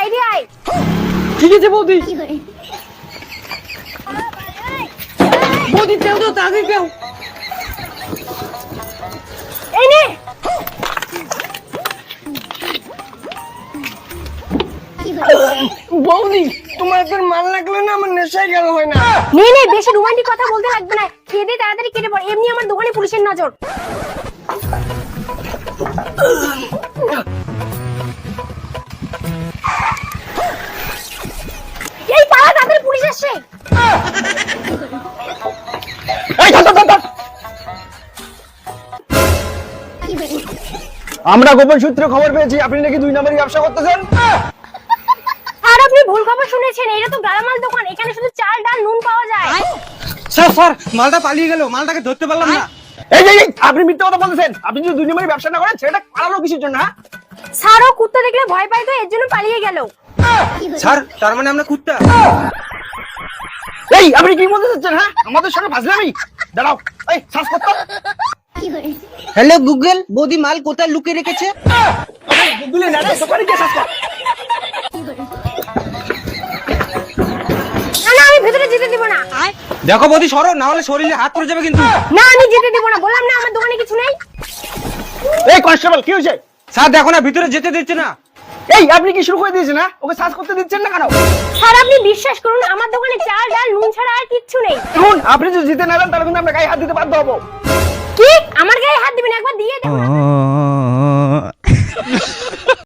সাইডে আয়। ঠিক আছে বৌদি। বৌদি পেও তো তাড়াতাড়ি পেও। এই নে। বৌদি তোমার তোর মাল লাগলো না, আমার নেশায় গেল হয় না। নে নে, বেশি রোমান্টিক কথা বলতে লাগবে না, খেয়ে দে তাড়াতাড়ি কেটে পড়, এমনি আমার দোকানে পুলিশের নজর। এই পালা, তাড়াতাড়ি পুলিশ আসছে। এই ধর ধর ধর। আমরা গোপন সূত্রে খবর পেয়েছি আপনি নাকি 2 নম্বরই ব্যবসা করতেছেন। আর আপনি ভুল খবর শুনেছেন, এটা তো গালামাল দোকান, এখানে শুধু চাল ডাল নুন পাওয়া যায়। স্যার স্যার মালটা পালিয়ে গেল, মালটাকে ধরতে পারলাম না। এই এই আপনি মিথ্যা কথা বলতেছেন। আপনি যদি 2 নম্বরই ব্যবসা না করেন সেটা পালালো কিসের জন্য? হ্যাঁ স্যারও কুত্তা দেখলে ভয় পায় তো এর জন্য পালিয়ে গেল। স্যার তার মানে আমরা কুত্তা? এই আপনি কি বলতে চাচ্ছেন? হ্যাঁ আমাদের সঙ্গে ফাজলামি। দাঁড়াও, এই সার্চ করতে। হ্যালো গুগল, বৌদি মাল কোথায় লুকিয়ে রেখেছে? গুগলে না রে, দোকানে গিয়ে সার্চ কর। না না, আমি ভেতরে যেতে দিব না। দেখো বৌদি সরো, না হলে শরীরে হাত পড়ে যাবে কিন্তু। না আমি যেতে দিব না, বললাম না আমার দোকানে কিছু নেই। এই কনস্টেবল কি হয়েছে? স্যার দেখো না, ভিতরে যেতে দিচ্ছে না। এই আপনি কি শুরু করে দিয়েছেন? না ওকে সার্চ করতে দিচ্ছেন না কেন? স্যার আপনি বিশ্বাস করুন, আমার দোকানে চাল ডাল নুন ছাড়া আর কিচ্ছু নেই। এখন আপনি যদি জিতে না যান তাহলে কিন্তু আমরা গায়ে হাত দিতে বাধ্য হবো। কি আমার গায়ে হাত দিবেন? একবার দিয়ে দেখুন।